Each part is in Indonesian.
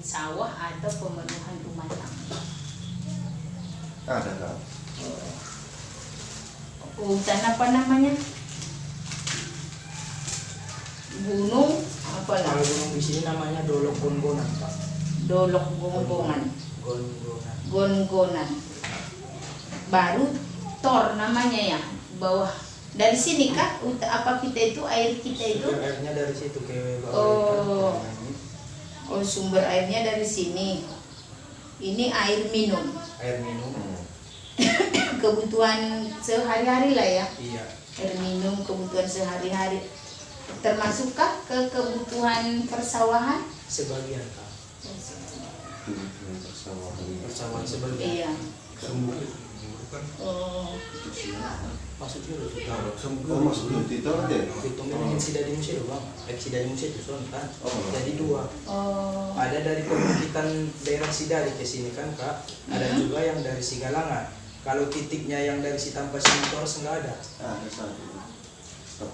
sawah atau pemenuhan rumah tangga. Ada Kak. Hutan apa namanya? Gunung apa lah? Kalau gunung di sini namanya Dolok Gongonan, Pak. Dolok Gonggongan. Gongonan. Gongonan. Baru Tor namanya ya, bawah. Dari sini kah? Apa kita itu air kita itu? Airnya dari situ ke bawah. Oh, sumber airnya dari sini. Ini air minum. Air minum. Kebutuhan sehari-hari lah ya. Iya. Air minum kebutuhan sehari-hari. Termasukkah ke kebutuhan persawahan? Sebagian, Kak. Persawahan sebagian. Iya. Maksudnya Maksudnya itu aja. hitung ini sida di museum, Bang. Sida di museum itu kan. Jadi dua. Oh. Ada dari pembukitan daerah Sidari ke sini kan, Kak. Ada juga yang dari Sigalangan. Kalau titiknya yang dari Sitampa Sintoros enggak ada. Ada satu. Stop.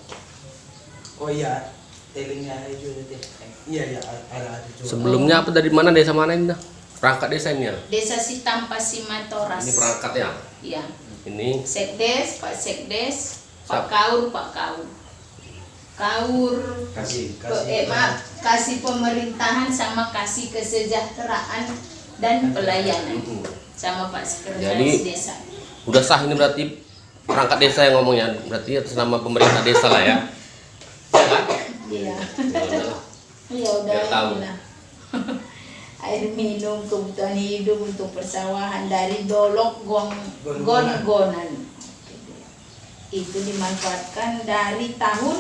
Oh iya, telingnya juga deh. Iya ada juga. Sebelumnya apa dari mana desa mana ini? Perangkat desanya. Desa Sitampa Simatoras. Ini perangkatnya. Iya. Ini Sekdes, Pak Sekdes, Pak Siap. Kaur, Pak Kaur. Kaur Kasih. kasih pemerintahan sama kasih kesejahteraan dan pelayanan sama Pak Sekretaris Jadi- Desa. udah sah ini berarti perangkat desa yang ngomongnya, berarti atas nama pemerintah desa lah ya. Iya. Ya, Ya udah Biar tahu. inilah. Air minum kebutuhan hidup untuk persawahan dari Dolok Gonggonan. Itu dimanfaatkan dari tahun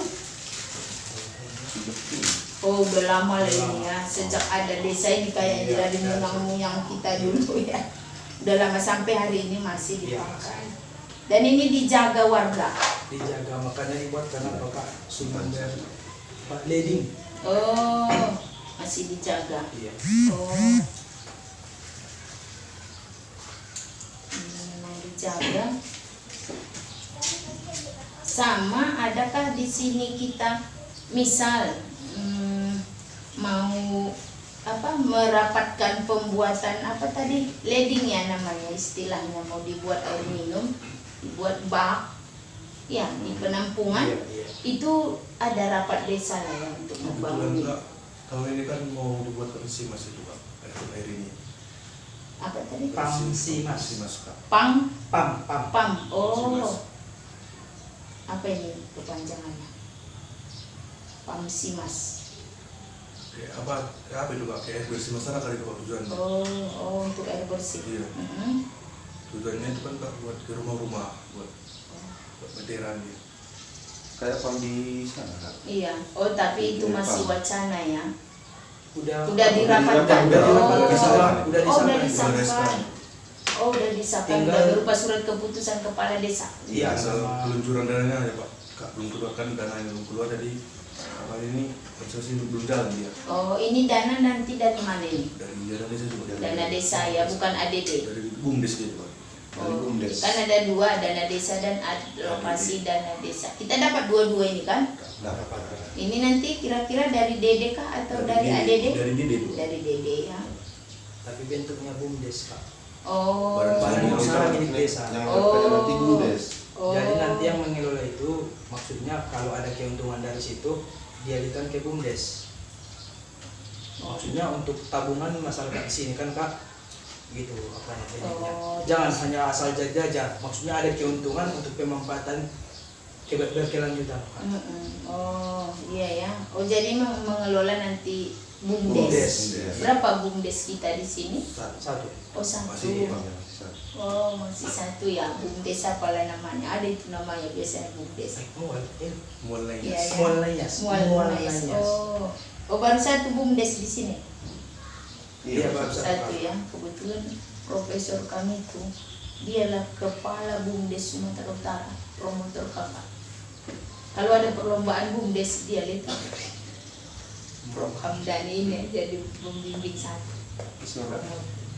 udah lama lah ini ya, sejak ada desa ini kayaknya dari moyang kita dulu ya. Udah lama sampai hari ini masih dipakai. Dan ini dijaga warga. Dijaga, makanya dibuat karena Bapak sumber Pak Leding. Oh, masih dijaga. Iya. Oh. Memang dijaga. Sama adakah di sini kita misal mau merapatkan pembuatan apa tadi leding ya namanya istilahnya, mau dibuat air minum, dibuat bak ya di penampungan. Iya. Itu ada rapat desa lah ya untuk membangun. Kebetulan Kak, tahun ini kan mau dibuat Persimas itu Kak, air ini. Apa tadi? Pamsimas. Persimas Kak. Pam. Pam. Oh, Pamsimas. apa ini kepanjangannya? Pamsimas. Kayak apa itu Kak? Kayak air bersih masyarakat itu Kak tujuannya. Oh, untuk air bersih. Iya. Mm-mm. Tujuannya itu kan Kak buat ke rumah-rumah, buat veteran gitu. Kayak pam di sana Kak. Iya. Oh, tapi itu Iya, masih Pam. wacana ya. Udah Dirapatkan. Udah Oh, disahkan. udah Udah disahkan. disahkan. Oh, udah disahkan. Tinggal- Udah berupa surat keputusan kepala desa. Iya, Asal sama- peluncuran dananya aja Pak. Kak belum keluar kan dananya belum keluar, jadi kali ini proses ini belum jalan dia. Oh, ini dana nanti dari mana ini? Dari dana desa juga. Dana desa ya, bukan ADD. Dari BUMDes gitu Pak. Dari BUMDes. Kan ada dua, dana desa dan alokasi dana desa. Kita dapat dua-dua ini kan? Dapat. Ini nanti kira-kira dari DD kah atau dari ADD? Dari DD itu. Dari DD ya. Tapi bentuknya BUMDes, Kak. Oh. Badan usaha milik desa. Yang Oh. nanti BUMDes. Oh. Jadi nanti yang mengelola itu maksudnya kalau ada keuntungan dari situ dialihkan ke BUMDes. Maksudnya untuk tabungan masyarakat di sini kan Kak, gitu apa namanya. Oh. Jangan hanya asal jajan. Maksudnya ada keuntungan untuk pemanfaatan berkelanjutan. Kak. Mm-mm. Oh, iya ya. Oh, jadi mengelola nanti BUMDes. BUMDes. Berapa BUMDes kita di sini? Satu. Oh, satu. Masih Oh, masih satu ya. BUMDes apalah namanya? Ada itu namanya biasanya BUMDes. mulai Iya, ya. Mualayas. Mualayas. Oh. Oh, baru satu BUMDes di sini. Iya, Pak. Satu ya. Kebetulan profesor kami itu dialah kepala BUMDes Sumatera Utara, promotor kakak. Kalau ada perlombaan BUMDes dia lihat. Prof Hamdani ini jadi pembimbing satu.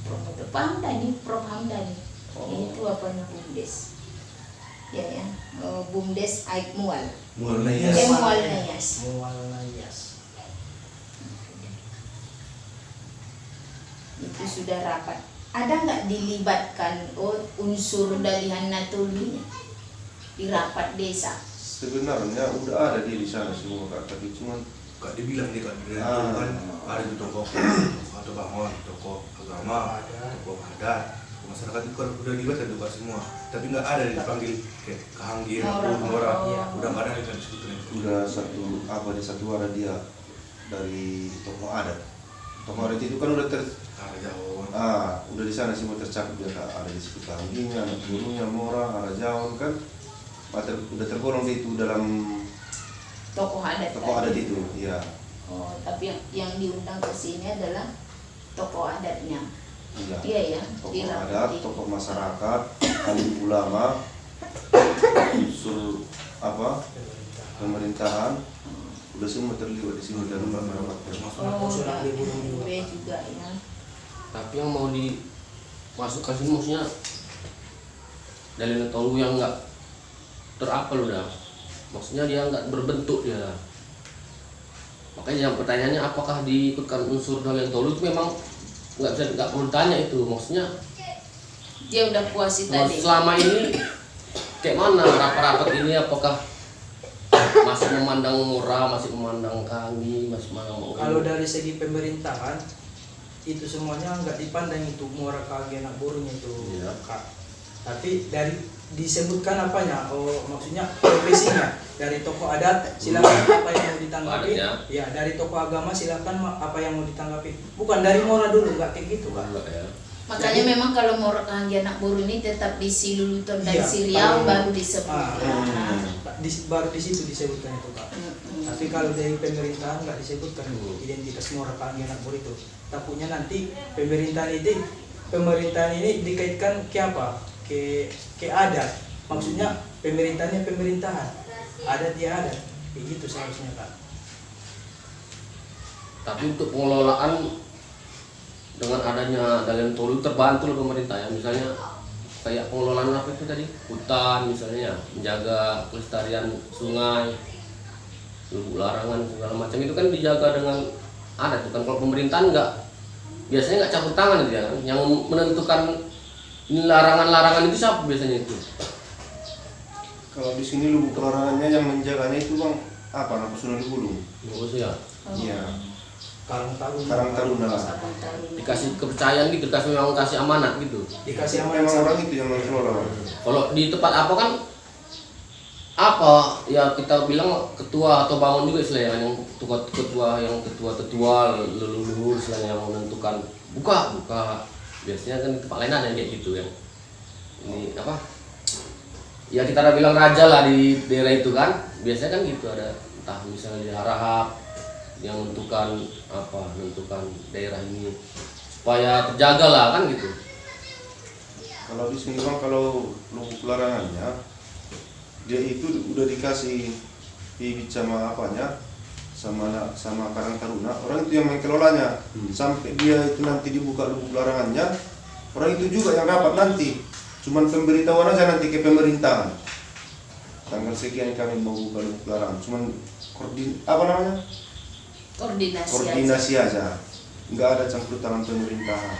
Promotor Pak Hamdani, Prof Hamdani. Itu apanya BUMDes? Ya ya. Oh, BUMDes Aik Mual. Mualayas. Mualayas. Mualayas. itu sudah rapat. Ada nggak dilibatkan unsur dari Hanatoli di rapat desa? Sebenarnya udah ada dia di sana semua Kak, tapi cuma Kak dibilang dia Kak, di Ah. kan ada di tokoh atau bangun, tokoh agama, tokoh adat, masyarakat itu kan udah dilibatkan juga semua, tapi nggak ada yang dipanggil kayak kehanggir, orang, Iya. udah nggak ada yang disebutkan itu. udah satu ada dia dari tokoh adat. Tokoh adat itu kan udah Ada jauh. udah di sana semua tercakup ya Kak. Ada di sekitar Angginya, anak gurunya, Mora, Arajaon kan. Udah tergolong di itu dalam Tokoh adat. tokoh adat itu, ya. Oh, tapi yang diundang ke sini adalah tokoh adatnya. Iya. Iya ya. Tokoh di adat, rapat itu. tokoh masyarakat, alim ulama, unsur pemerintahan, udah semua terlibat di sini dalam rapat. Oh, Usulan dan libur juga. B juga ya. Tapi yang mau dimasukkan sini maksudnya dalil tolu yang nggak terapel udah, maksudnya dia nggak berbentuk dia. Makanya yang pertanyaannya apakah diikutkan unsur dalil tolu itu memang nggak perlu tanya itu, maksudnya Dia udah puasi tadi. selama ini kayak mana rapat-rapat ini, apakah masih memandang Mora, masih memandang kami, masih memandang Mau? Kalau dari segi pemerintahan itu semuanya nggak dipandang itu Muara Kage anak borunya itu Iya. Kak. Tapi dari disebutkan apanya? Oh, maksudnya profesinya. Dari tokoh adat silakan apa yang mau ditanggapi. Adatnya. Ya, dari tokoh agama silakan apa yang mau ditanggapi. Bukan dari Mora dulu, nggak kayak gitu Kak. Enggak ya. Makanya Jadi- memang kalau mau Kahanggi anak boru ini tetap di Siluluton dan Iya, Siriau kalau- baru disebut. Baru di situ disebutkan itu Kak. Tapi kalau dari pemerintahan nggak disebutkan identitas Muara Kage anak boru itu. Takutnya nanti pemerintahan ini dikaitkan ke apa? Ke adat. Maksudnya pemerintahannya pemerintahan, adat ya adat. Begitu seharusnya Kak. Tapi untuk pengelolaan dengan adanya dalil tolu terbantu loh pemerintah ya, misalnya kayak pengelolaan apa itu tadi, hutan misalnya, menjaga kelestarian sungai, lubuk larangan segala macam itu kan dijaga dengan adat, bukan kalau pemerintahan nggak, biasanya nggak campur tangan dia kan, yang menentukan ini larangan-larangan itu siapa biasanya itu? Kalau di sini lubuk larangannya yang menjaganya itu Bang apa? Sunan Gunung. Bagus ya, Iya. Karang Taruna lah. Sabun Taruna. dikasih kepercayaan gitu, dikasih memang kasih amanat gitu. dikasih amanat Memang sama orang itu yang mengelola. Kalau di tempat apa kan apa ya kita bilang ketua atau bangun juga istilahnya yang ketua leluhur istilahnya yang menentukan buka biasanya kan di tempat lain ada yang kayak gitu ya. Ini apa ya kita udah bilang raja lah di daerah itu kan, biasanya kan gitu ada entah misalnya di Harahap yang menentukan daerah ini supaya terjaga lah kan gitu. Kalau di sini Bang, kalau lubuk larangannya dia itu udah dikasih bibit sama apanya sama Karang Taruna, orang itu yang mengelolanya. Sampai dia itu nanti dibuka lubuk larangannya, orang itu juga yang dapat nanti. Cuman pemberitahuan aja nanti ke pemerintahan. Tanggal sekian kami mau buka lubuk larangan. Cuman koordinasi aja. Nggak ada campur tangan pemerintahan.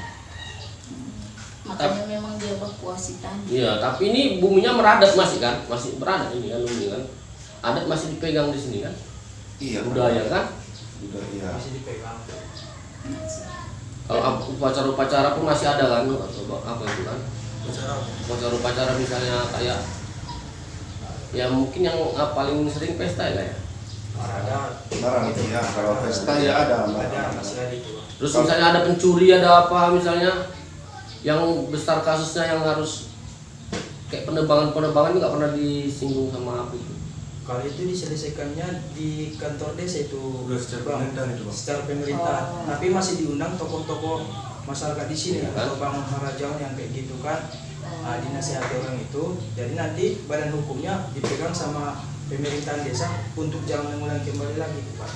Makanya memang dia berpuasi tadi. Iya, tapi ini buminya meradat masih kan, masih beradat ini kan bumi kan. Adat masih dipegang di sini kan, Iya. budaya kan. Budaya. masih dipegang. Kalau upacara-upacara pun masih ada kan, atau apa itu kan? Upacara-upacara misalnya kayak, ya mungkin yang paling sering pesta ya ya. Ada itu ya. Kalau pesta ya ada. masih ada itu. Terus misalnya ada pencuri, ada apa misalnya, yang besar kasusnya yang harus kayak penerbangan itu nggak pernah disinggung sama apa itu. Kalau itu diselesaikannya di kantor desa itu Udah secara Bang. pemerintahan itu, Bang. Secara pemerintahan. Oh. Tapi masih diundang tokoh-tokoh masyarakat di sini, Iya, kan? atau bangun harajawan yang kayak gitu kan. Dinasihati orang itu. Jadi nanti badan hukumnya dipegang sama pemerintahan desa untuk jangan mengulang kembali lagi, Pak.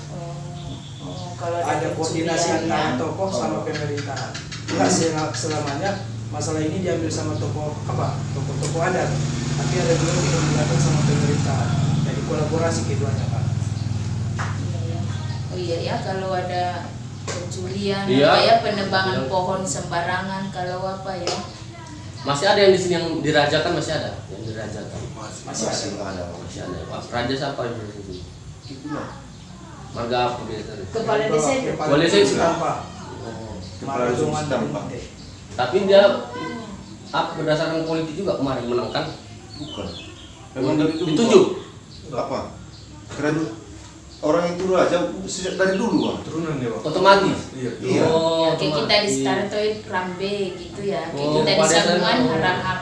Kalau Ada koordinasi pencurian, antara ya. tokoh sama pemerintahan. Enggak selamanya masalah ini diambil sama tokoh adat, tapi ada juga yang dilakukan sama pemerintahan. Jadi kolaborasi keduanya Pak. Iya, ya. Oh iya ya, kalau ada pencurian, Iya. kayak penebangan Iya. pohon sembarangan kalau apa ya. Masih ada yang di sini yang dirajakan, masih ada yang dirajakan. Masih ada. Masih ada. Pak Raja siapa yang di sini? Itulah. Marga apa biasanya? Kepala desa itu. Kepala desa itu. tanpa. Oh. Kepala desa tanpa. Tapi dia berdasarkan politik juga kemarin menang kan? Bukan. Memang dari dulu. Ditunjuk. Apa? Keren. Orang itu raja sejak dari dulu, Bang. Turunan ya, Pak. Otomatis. Iya. Iya. Oh, Ya, kayak kita di otomatis. Startoid Rambe gitu ya. Kayak Oh, kita di pada Sabungan sana. Harahap.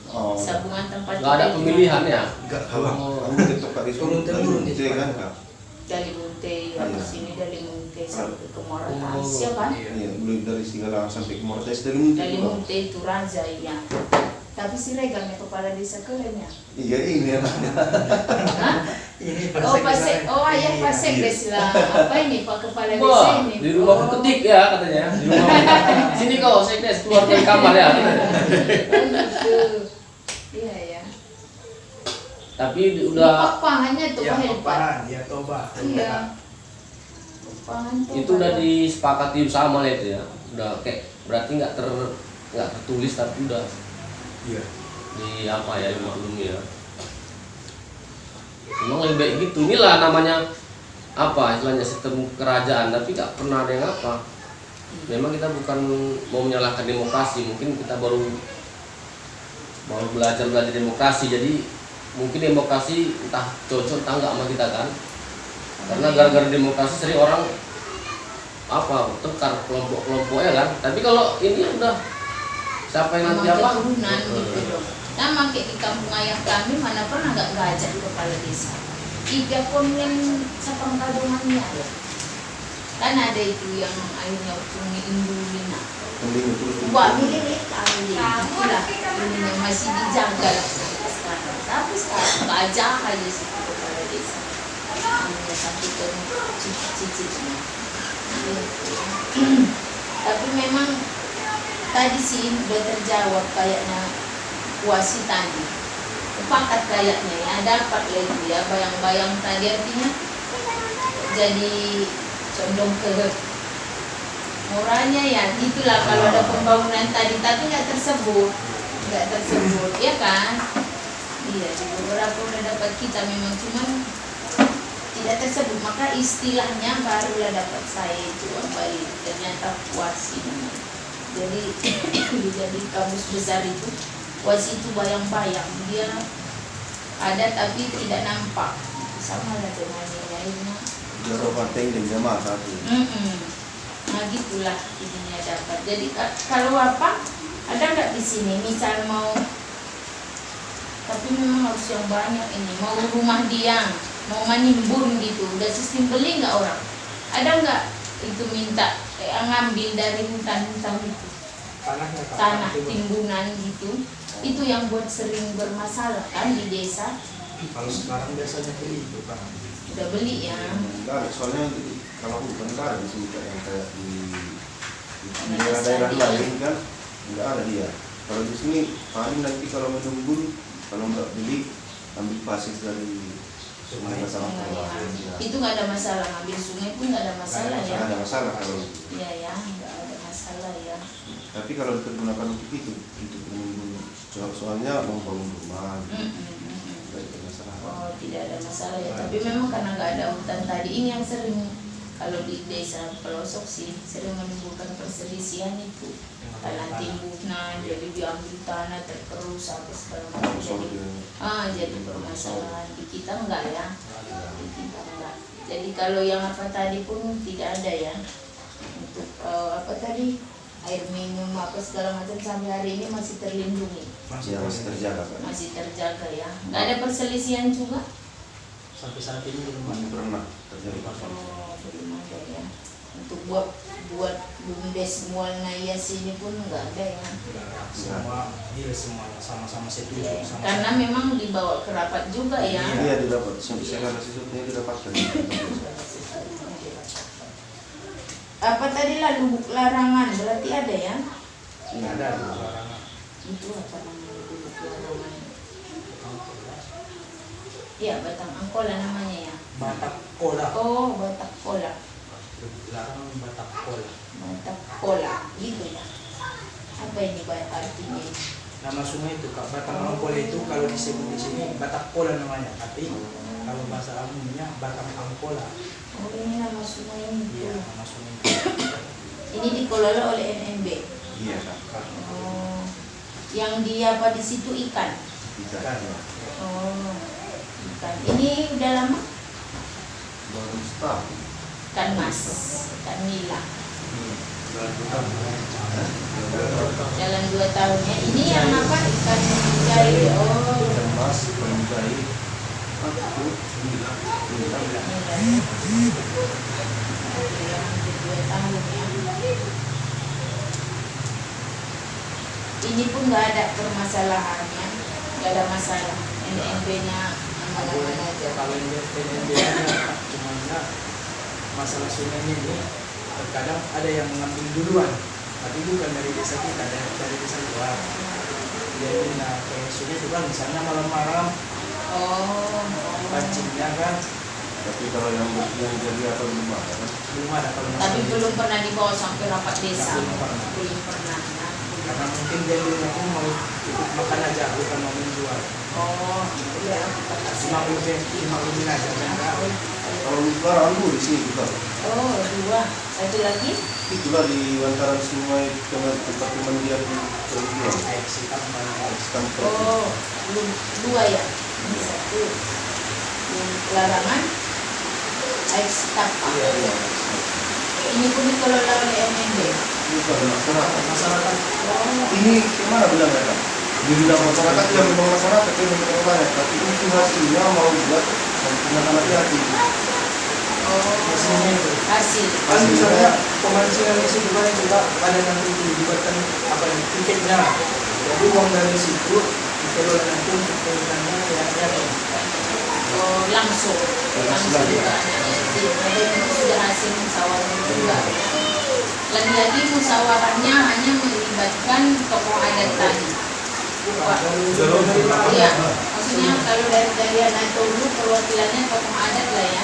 Oh. Sabungan tempat Nggak ada kita itu pemilihan ya? Enggak halang. Kamu ketok kali Turun-temurun di kan, depan. Kak? dari Munte, Iya. habis ini dari Munte sampai ke Muara Oh. Tasya kan. Iya, mulai dari Sigala sampai ke Mortes dari Munti. Dari juga. Munte itu raja ya. Tapi si regalnya kepala desa keren ya. Iya, ini ya. Ini Oh pasek, oh ayah Iya. pasek des lah. Apa ini Pak kepala desa Wah, ini? di rumah Oh. ketik ya katanya. Di rumah. Sini kau sekdes keluar dari kamar ya. Oh gitu. Iya ya. Tapi Ini udah papangannya tuh Ya, Pak Helpa. papahan, ya toba. Iya. Papangan tuh. itu udah disepakati bersama lah itu ya. Udah kayak berarti nggak tertulis tapi udah Iya. di apa ya dimaklumi ya. Memang lebih baik gitu. Inilah namanya apa istilahnya sistem kerajaan tapi nggak pernah ada yang apa. Memang kita bukan mau menyalahkan demokrasi, mungkin kita baru belajar demokrasi, jadi mungkin demokrasi entah cocok entah enggak sama kita kan. Karena gara-gara demokrasi sering orang apa tekar kelompok-kelompoknya kan. Tapi kalau ini udah siapa yang nanti Memang apa? keturunan gitu dong. Nah, kayak di kampung ayah kami mana pernah nggak gajah kepala desa. 3 konlen sapang kadungannya ya. Kan ada itu yang akhirnya cumi indulina. Mending terus. Wah, milik kali. Itulah ini masih dijaga lah sampai sekarang. Tapi sekarang gajah aja sih kepala desa. Hanya sampai ke cicit-cicitnya. Tapi memang tadi sih udah terjawab kayaknya kuasi tadi. Sepakat kayaknya ya, dapat lah itu ya bayang-bayang tadi artinya jadi condong ke murahnya ya gitulah kalau ada pembangunan tadi tapi nggak tersebut ya kan. Iya, di beberapa udah dapat kita memang cuman tidak tersebut, maka istilahnya barulah dapat saya itu kembali ternyata kuasi namanya. Jadi jadi kamus besar itu kuasi itu bayang-bayang dia ada tapi tidak nampak sama lah dengan yang lainnya. Jaro Banteng dan Jamaah satu. Nah gitulah ininya dapat. Jadi kalau apa ada nggak di sini misal mau, tapi memang harus yang banyak ini mau rumah diam mau manimbun gitu udah sistem beli nggak orang ada nggak itu minta ngambil dari hutan-hutan itu tanah timbunan gitu itu yang buat sering bermasalah kan di desa. Kalau sekarang biasanya beli itu kan. Udah beli ya. Enggak ada, soalnya kalau bukan enggak ada di sini kayak di Ada daerah-daerah desa dia. lain kan enggak ada dia. Kalau di sini paling nanti kalau menunggu kalau nggak beli ambil pasir dari sungai sama bawah. Ya. Itu nggak ada masalah ngambil sungai pun nggak ada masalah ya. Nggak ada masalah kalau Iya ya nggak ada masalah ya. tapi kalau dipergunakan untuk itu untuk menunggu soalnya mau bangun rumah tidak ada masalah. Oh tidak ada masalah ya. Tapi memang karena nggak ada hutan tadi ini yang sering kalau di desa pelosok sih sering menimbulkan perselisihan itu. Tanah timbunan jadi diambil tanah tergerus sampai segala macam jadi permasalahan. Di kita enggak ya. Di kita enggak. Jadi kalau yang apa tadi pun tidak ada ya. Untuk apa tadi air minum apa segala macam sampai hari ini masih terlindungi, Ya masih terjaga kan. masih terjaga ya. Nggak ada perselisihan juga. Sampai saat ini belum Belum ada. pernah terjadi. Oh belum ada ya. Untuk buat bumdes mual naya sini pun nggak ada ya. Semua dia semua sama-sama setuju Ya, sama. karena memang dibawa ke rapat juga ya. Iya didapat sampai sekarang sesuatunya didapatkan. Apa tadi lah lubuk larangan berarti ada ya? Nggak ada di larangan. Itu apa namanya lubuk larangan? Iya Batang Angkola namanya ya. Batak Kola. Oh Batak Kola. Larang Batak Pola. Batak Pola, gitu ya. Apa ini artinya? Nama sungai itu Kak, Batak Angkola itu kalau disebut di sini Batak Pola namanya, tapi kalau bahasa umumnya Batak Angkola. Oh, ini nama sungai ini. Iya, nama sungai itu. Ini dikelola oleh NMB. Iya kak. Oh, yang dia apa di situ ikan. Kan, Oh, ikan. Ini udah lama? Baru setahun. Ikan mas, ikan nila. Jalan 2 tahun ya. Ini yang apa? Ikan jari. Oh, Ikan mas, ikan jari. Aku nila. Oke, yang 2 tahun ya. Ini pun nggak ada permasalahannya, nggak ada masalah. NMB-nya aman-aman aja. kalau dia cuma masalah sungai ini terkadang ada yang mengambil duluan, tapi bukan dari desa kita, dari desa luar. Jadi kayak sungai itu kan misalnya malam-malam Oh, pancingnya kan tapi kalau yang jadi apa belum ada kan? belum ada kalau tapi masalah belum pernah dibawa sampai rapat desa. Belum pernah. Belum pernah. Nah, karena mungkin dia dulunya pun mau ikut makan aja, bukan mau menjual. oh, iya. Dimaklumin aja kan Kak. Kalau Utara Ambu di sini juga. Oh, 2. Satu lagi? Itulah di bantaran sungai tempat pemandian perempuan. Air sikap Stamper. Oh, belum 2 ya? Ini 1. Yang larangan air setapak. Iya. Ini pun dikelola oleh NMB. Bukan masyarakat. masyarakat. Oh, Ini gimana bilangnya kan? Di bidang masyarakat ya memang masyarakat yang memang banyak, tapi itu hasilnya mau buat dengan hati-hati. oh, Hasilnya itu. hasil. Kan misalnya pemancingan di situ kan juga ada nanti dibuatkan apa ini tiketnya. Jadi uang dari situ dikelola nanti untuk pengguna ya. Oh, langsung juga. Jadi itu sudah hasil musyawarah juga. Lagi-lagi musyawarahnya hanya melibatkan tokoh adat tadi. Iya, maksudnya kalau dari anak dulu perwakilannya tokoh adat lah ya.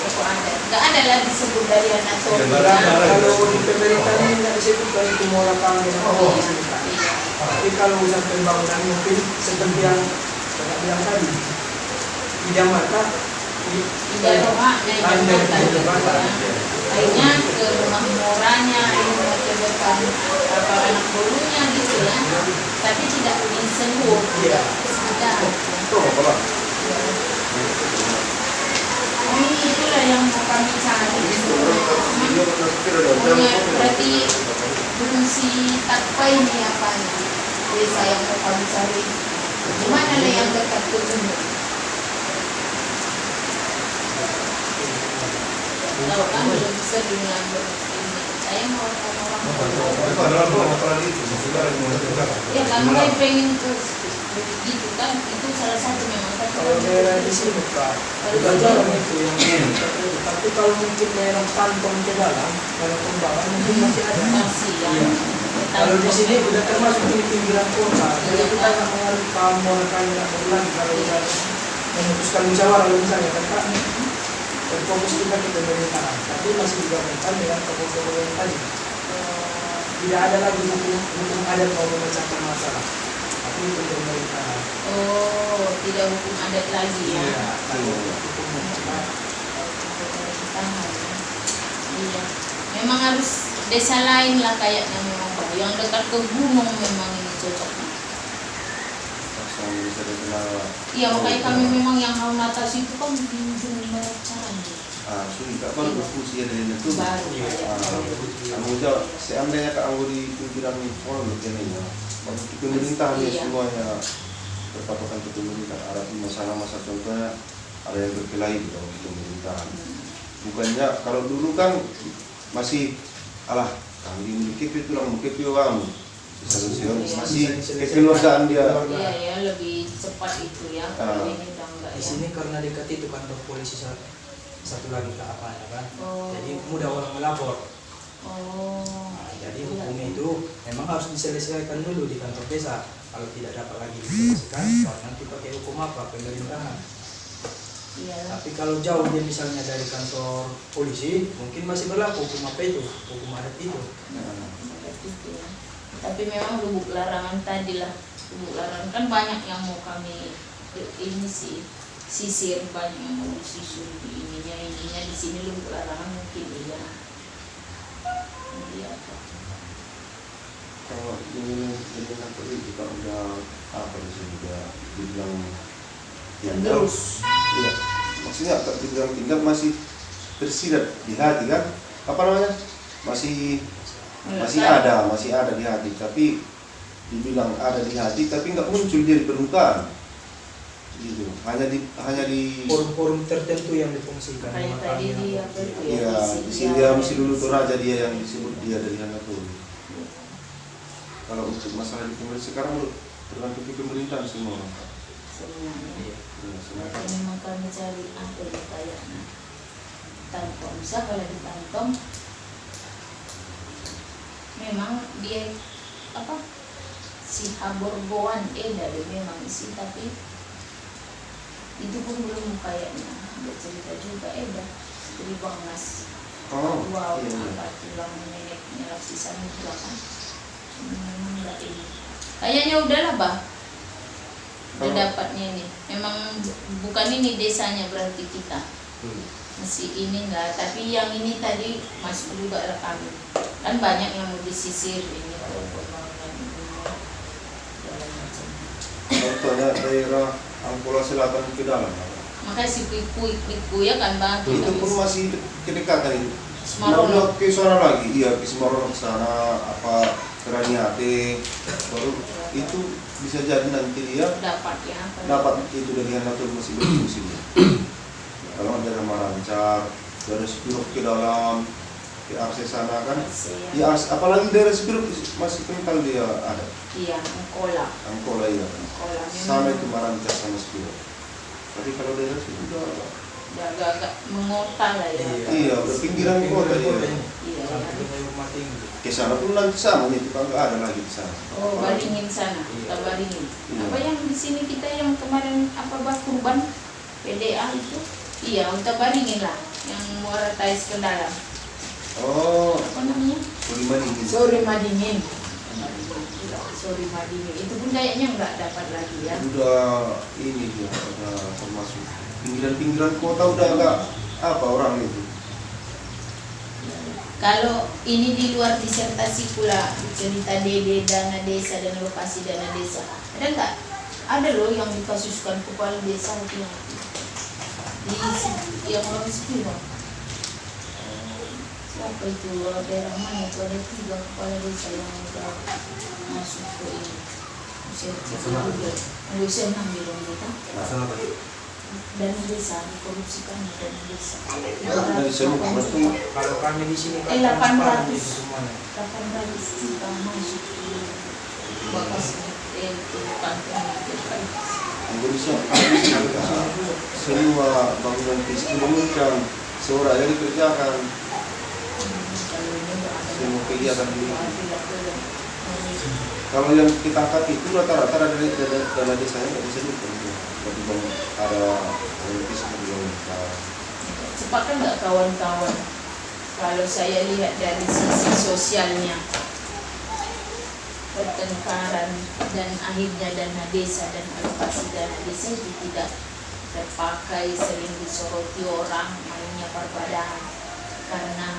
Tokoh adat. Nggak ada lagi sebut dari anak dulu. Kalau di pemerintah ini nggak disebut kan itu mola kami. Iya. Tapi kalau usaha pembangunan mungkin seperti yang saya bilang tadi, tidak mata Tidak rumah naik jembatan. Akhirnya ke rumah moranya, akhirnya ke depan apa anak bulunya gitu ya. Tapi tidak disebut. Iya. Sudah. Itu apa lah? Oh, itulah yang mau kami cari. Dia benar pikir ada Punya berarti fungsi takwa ini apa nih? Desa yang mau kami cari. Gimana lah yang dekat ke gunung? Tahu kan belum bisa dunia ini. Saya mau orang-orang. Itu adalah masalah itu. Saudara yang menentukan. Ya kami kan pengen ke gitu kan, itu salah satu memang kan. kalau daerah di sini Pak, udah jalan itu yang tapi kalau mungkin daerah kantong ke dalam, kalau pembangunan mungkin masih ada. Masih ya. Iya. Kalau di sini udah termasuk di pinggiran kota, jadi kita nggak mengalami kamu kayak lagi kalau udah memutuskan musyawarah misalnya kan Pak, dan fokus kita ke pemerintahan, tapi masih digabungkan dengan tokoh-tokoh yang tadi. Tidak ada lagi hukum adat mau memecahkan masalah, tapi itu pemerintahan. Oh, tidak hukum adat lagi ya. Iya, kalau hukum mencegah. Pemerintahan ya. Iya. Memang harus desa lain lah kayaknya memang Pak. Yang dekat ke gunung memang ini cocok. Yang bisa dikenal. Iya, makanya kami memang yang mau atas itu kan di ujung caranya. Sulit tak baru berfungsi dari itu. Baru. Kamu jauh, seandainya Kak Anggo di pimpinan sekolah begini, bagi pemerintah ini Iya. semuanya berpatokan ke pemerintah. Ada masalah-masalah contohnya ada yang berkelahi di dalam pemerintahan. Bukannya kalau dulu kan masih alah kami memiliki itu lah mungkin kamu masih kekeluargaan dia. Iya ya, lebih cepat itu ya. Kalau ini udah enggak Di ya. sini karena dekat itu kantor polisi satu lagi ke apa ya kan, Oh. jadi mudah orang melapor. Oh. Nah, jadi hukum itu memang harus diselesaikan dulu di kantor desa. Kalau tidak dapat lagi diselesaikan, nanti pakai hukum apa pemerintahan. Iyalah. Tapi kalau jauh dia misalnya dari kantor polisi, mungkin masih berlaku hukum apa itu, hukum adat itu. Gitu ya. Tapi memang lubuk larangan tadi lah, lubuk larangan kan banyak yang mau kami ini sih sisir, banyak yang mau disisir ininya di sini lubuk larangan mungkin iya. Iya. Kalau ini apa kita udah apa di sini udah dibilang tinggal, Terus. iya, maksudnya dibilang tinggal masih tersirat di hati kan? Apa namanya? Masih ada di hati, tapi dibilang ada di hati tapi nggak muncul dia di permukaan gitu, hanya di Forum-forum tertentu yang difungsikan. Kayak tadi makanya di apa itu ya, iya, di sini dia mesti dulu Toraja dia yang disebut dia dari Hangaturi. Kalau untuk masalah di pemerintah sekarang tergantung di pemerintahan semua. semuanya. Iya. Ya, semua kan. Memang kami cari apa ya kayaknya tantong, bisa kalau di tantong memang dia apa si haborgoan dari memang isi, tapi itu pun belum kayaknya ada cerita juga dari Bang Mas. Oh, Wow, iya, iya. apa tulang neneknya laksisan itu kan memang enggak ini kayaknya udahlah bah, udah Kalau- dapatnya ini memang bukan ini desanya berarti kita masih ini enggak, tapi yang ini tadi masuk juga lah kami kan banyak yang mau disisir ini kalau pembangunan ini segala macam. Contohnya daerah Angkola Selatan ke dalam. Makanya si Piku ya kan bang Itu pun masih kedekatan itu. Semarang. Ke sana lagi, iya ke Semarang ke sana apa Keraniate, baru itu bisa jadi nanti dia dapat ya apa dapat itu dari Hangaturi masih di sini. Kalau daerah Marancar, daerah Spirok ke dalam, ke akses sana kan. Di apalagi daerah Spirok masih kental dia ada. iya Angkola Angkola ya. Sama itu Marancar sama Spirok. Tapi kalau daerah sini udah ya agak-agak mengota lah ya. iya berpinggiran kota dia. Iya. Sampai dengan rumah tinggi. Ke sana pun nanti sama itu kan nggak ada lagi di sana. Oh, Baringin sana, Iya. kita Baringin. Iya. Apa yang di sini kita yang kemarin apa bah kurban PDA itu? Iya, kita Baringin lah, yang Muara Tais ke dalam. Oh, Apa namanya? Buliman ini. Sori Madingin. Sori Madingin. Itu pun kayaknya nggak dapat lagi ya. Udah ini dia, udah termasuk pinggiran-pinggiran kota udah nggak apa orang itu. Kalau ini di luar disertasi pula cerita DD dana desa dan lokasi dana desa, ada nggak? Ada loh yang dikasuskan kepala desa itu yang orang Sepiro. Siapa itu daerah mana itu ada 3 kepala desa yang udah masuk ke ini. Usia 6 bilang kita. Masalah tadi. Dana desa dikorupsikan dana desa. Dari semua berarti Kalau kami di sini kan 800. transparan itu semuanya. 800 juta masuk ke bakas itu kantong itu. Indonesia semua bangunan dibangunkan, seorang yang dikerjakan, semua kegiatan ini. Kalau yang kita angkat itu rata-rata dari dana desanya nggak bisa dihitung. Berarti ada politis yang Sepakat nggak kawan-kawan? Kalau saya lihat dari sisi sosialnya, pertengkaran dan akhirnya dana desa dan alokasi dana desa itu tidak terpakai, sering disoroti orang, mainnya perbadahan karena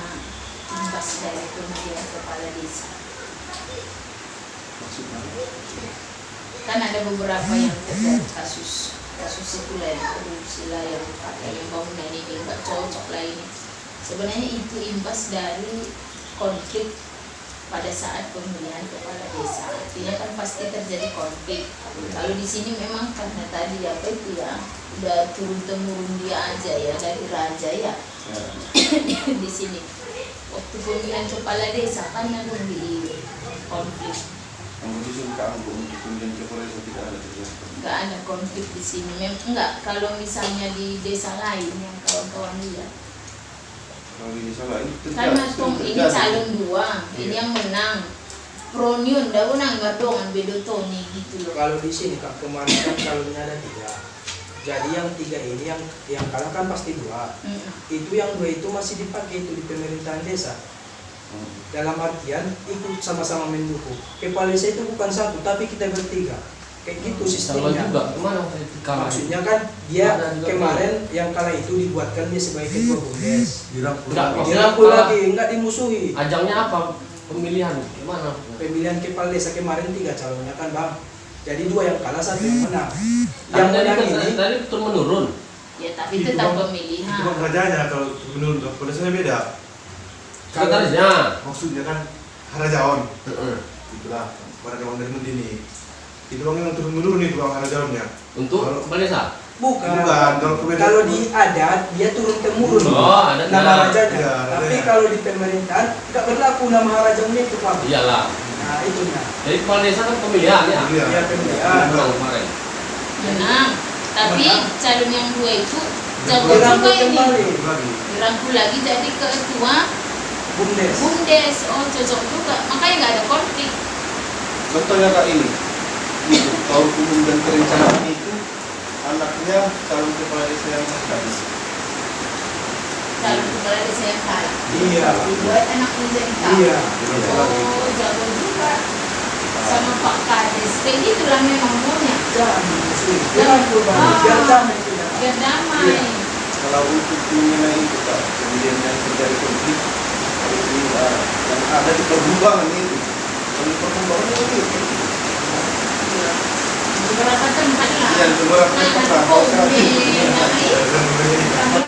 imbas dari pemilihan kepala desa. maksudnya. Kan ada beberapa yang terjadi kasus itulah yang korupsi lah yang dipakai yang bangunan ini nggak cocok lah ini. Sebenarnya itu imbas dari konflik pada saat pemilihan kepala desa. Artinya kan pasti terjadi konflik. Kalau di sini memang karena tadi apa itu ya udah turun temurun dia aja ya dari raja ya. Ya. Di sini waktu pemilihan kepala desa kan ada di konflik. Yang disuruh ke Anggo untuk kemudian ke Polres tidak ada terjadi. Nggak ada konflik di sini. Enggak, kalau misalnya di desa lain yang kawan-kawan lihat. Kalau di desa lain Karena ini calon 2, ini Iya. yang menang. Pronion, daun nggak dong, bedo Tony gitu loh. Kalau di sini Kak kemarin kan calonnya ada 3. Jadi yang 3 ini yang kalah kan pasti 2. Itu yang 2 itu masih dipakai itu di pemerintahan desa. Dalam artian ikut sama-sama mendukung. Kepala desa itu bukan 1 tapi kita bertiga. Kayak gitu Salah sistemnya. juga. Gimana kalah? Maksudnya kan dia Ada juga kemarin yang kalah itu dibuatkan dia sebagai ketua BUMDes. Dirangkul Enggak, lagi. maksudnya Dirangkul kalah. lagi, enggak dimusuhi. Ajangnya apa? Pemilihan gimana? Pemilihan kepala desa kemarin 3 calonnya kan bang. Jadi 2 yang kalah 1 yang menang. Yang Yang menang tadi ini tadi turun menurun. Ya tapi tetap pemilihan. Itu kan rajanya kalau menurut pada saya beda. Sekretarisnya. Maksudnya kan Harajaon. Itulah Harajaon dari Mendini. Itu bang yang turun menurun itu bang Harajaonnya. Untuk Kalau- kepala desa. bukan. Bukan, Kalau di adat dia turun temurun. Oh, adatnya. Nama rajanya. Iya, Tapi rajanya. kalau di pemerintahan tidak berlaku nama rajanya itu bang. Iyalah. Nah itunya. Jadi kepala desa kan pemilihan ya. Iya. Dia pemilihan. Menang kemarin. Menang. Tapi Menang. calon yang 2 itu jago Dirangkul juga ini. kembali. Lagi. Dirangkul lagi jadi ketua BUMDes. BUMDes. Oh cocok juga. Makanya nggak ada konflik. Contohnya Kak ini, tahun umum dan perencanaan itu anaknya calon kepala desa yang tadi. Calon kepala desa yang kalah. Iya. Dibuat anaknya jadi kalah. Iya. Oh jago juga. Sama Pak Kades. Kayak gitulah memang maunya. Jangan dimusuhi. Dirangkul bang. Ah. Biar damai tidak. Biar damai. Iya. Kalau untuk mengenai itu Kak, kemudian yang terjadi konflik ini yang ada di perkembangan itu, kalau di perkembangan itu Beberapa tempat lah. Iya, beberapa Nah, tempat lah. oh, nah, itu.